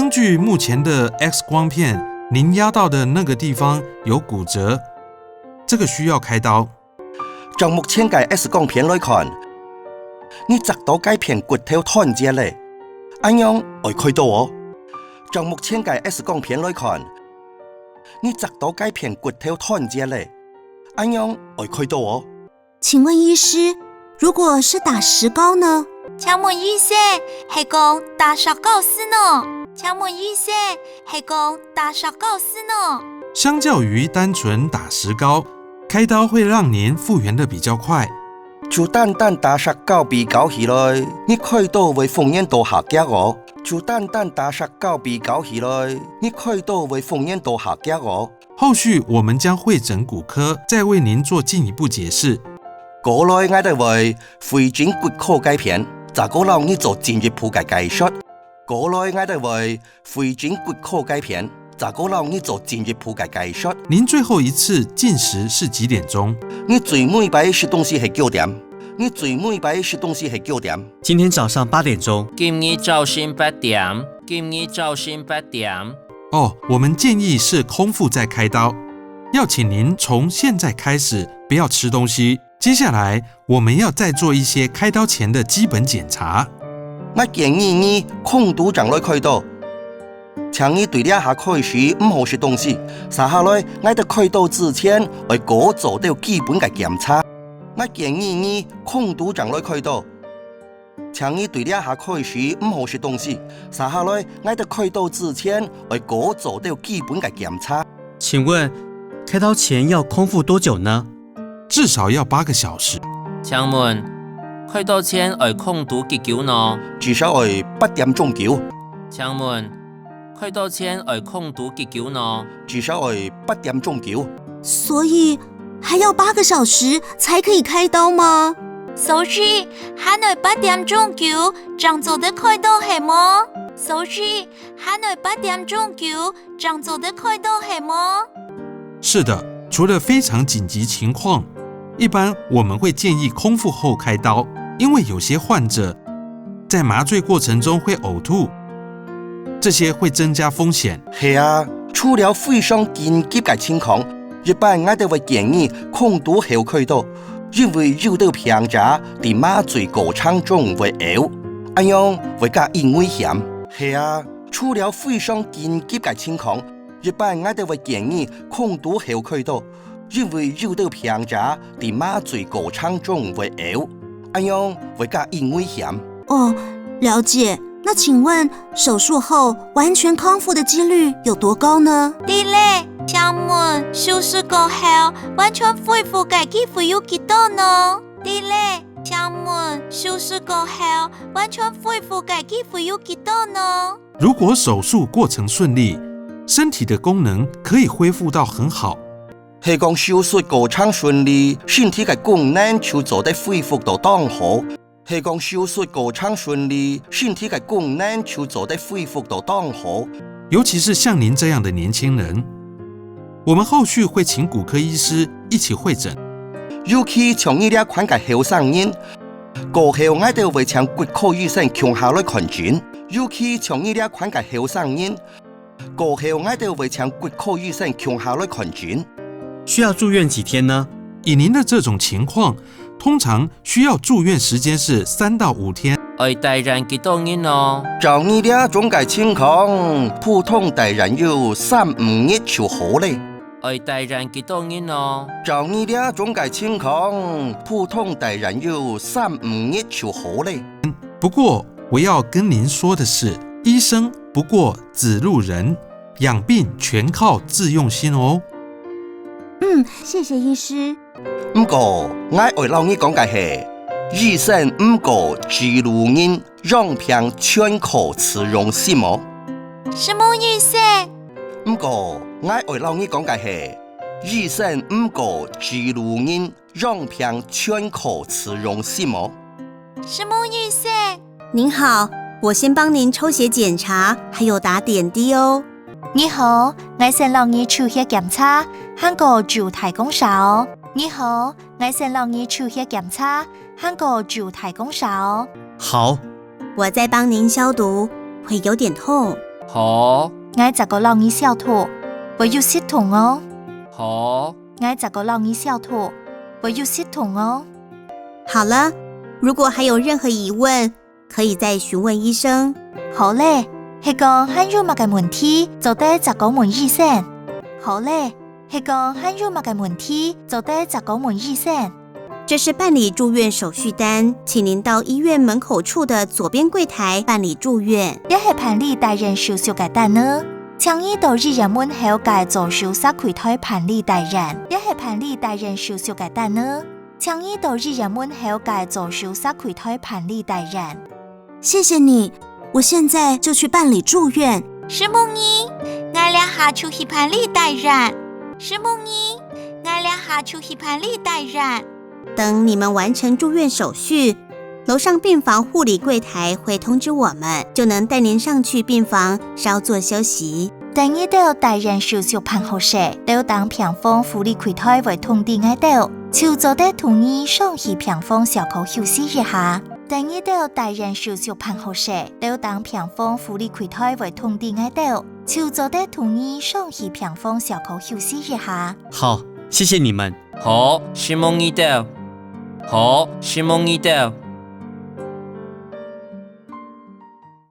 根据目前的 X 光片，您压到的那个地方有骨折，这个需要开刀。从目前嘅 X 光片来看，你砸到该片骨头斷咗咧，咁樣會開刀哦。從目前嘅 X 光片來看，你砸到該片骨頭斷咗咧，咁樣會開刀哦。請問醫師，如果是打石膏呢？請問醫生，係講打石膏是呢？請問醫生，係講打石膏是呢？相較於單純打石膏，開刀會讓您復原得比較快。就單單打石膏比較起來，你開刀會風險多下降哦。就單單打石膏比較起來，你開刀會風險多下降哦。後續我們將會診骨科，再為您做進一步解釋。過來我哋會會診骨科改片，再過讓你做進一步嘅技術。過來我哋會會診骨科改片，再過讓你做進一步嘅技術。您最後一次進食是幾點鐘？你最尾擺食東西係9點。你最尾擺食東西係9點。今天早上8點鐘。今日早上8點。今日早上8點。哦，我們建議是空腹再開刀，要請您從現在開始不要吃東西。接下來我們要再做一些開刀前的基本檢查。我建議你空肚將來開刀，請你對了下開始唔好食東西。接下來我哋開刀之前會過做到基本嘅檢查。我建議你空肚將來開刀，請你對了下開始唔好食東西。接下來我哋開刀之前會過做到基本嘅檢查。請問開刀前要空腹多久呢？至少要8個小時。請問開刀前要空肚幾久呢？至少要8點鐘久。請問開刀前要空肚幾久呢？至少要8點鐘久。所以還要8個小時才可以開刀嗎？所以還要8點鐘久，這樣做得開刀係嗎？所以還要8點鐘久，這樣做得開刀係嗎？是的，除了非常緊急情況，一般我們會建議空腹後開刀，因為有些患者在麻醉過程中會嘔吐，這些會增加風險。係啊，除了非常緊急嘅情況，一般我哋會建議空肚後開刀，因為遇到病者喺麻醉過程中會嘔，咁樣會加嚴危險。係啊，除了非常緊急嘅情況，一般我哋會建議空肚後開刀，因為遇到病者喺麻醉過程中會嘔，咁樣會加嚴危險。哦，了解。那請問手術後完全康復的幾率有多高呢？對咧，請問手術過後完全恢復嘅機會有幾多呢？對咧，請問手術過後完全恢復嘅機會有幾多呢？如果手術過程順利，身體的功能可以恢復到很好。係講手術過程順利，身體嘅功能就做得恢復到當好。係講手術過程順利，身體嘅功能就做得恢復到當好。尤其是像您這樣的年輕人，我們後續會請骨科醫師一起會診。尤其從呢啲款嘅後生人，過後我哋會請骨科醫生共下來看診。尤其從呢啲款嘅後生人，過後我哋會請骨科醫生共下來看診。需要住院幾天呢？以您的這種情況，通常需要住院時間是3到5天。要帶人幾多日呢？照呢啲種嘅情況，普通帶人要3-5日就好咧。要帶人幾多日呢？照呢啲種嘅情況，普通帶人要3-5日就好咧。不過我要跟您說的是，醫生不過指路人，養病全靠自用心哦。謝謝醫師。不過我會老你講嘅係，醫生唔過指路人，養病全靠自用心哦。什麼意思？不過我會老你講嘅係，醫生唔過指路人，養病全靠自用心哦。什麼意思？您好，我先幫您抽血檢查，還有打點滴哦。你好，我先讓你抽血檢查，還有做提供手。你好，我先讓你抽血檢查，還有做提供手。好，我再幫您消毒，會有點痛。好，我10個留意小兔，我要系統哦。好，我10個留意小兔，我要系統哦。好了，如果还有任何疑问，可以再询问医生。好咧，係講罕有物嘅問題，就得10個問醫生。好咧，係講罕有物嘅問題，就得10個問醫生。这是办理住院手续单，请您到医院门口处的左边柜台办理住院。一係辦理大人手續嘅單呢，請依到醫院門口嘅做手術櫃台辦理大人。一係辦理大人手續嘅單呢，請依到醫院門口嘅做手術櫃台辦理大人。谢谢你，我现在就去办理住院。石木姨，我俩下出去辦理大人。石木姨，我俩下出去辦理大人。等你们完成住院手续，楼上病房护理柜台会通知我们，就能带您上去病房稍作休息。等依到大人手續辦好時，到等病房護理櫃台會通知我到，就做得同意上去病房小口休息一下。等依到大人手續辦好時，到等病房護理櫃台會通知我到，就做得同意上去病房小口休息一下。好，谢谢你们。好，希望你到。好，希望你到。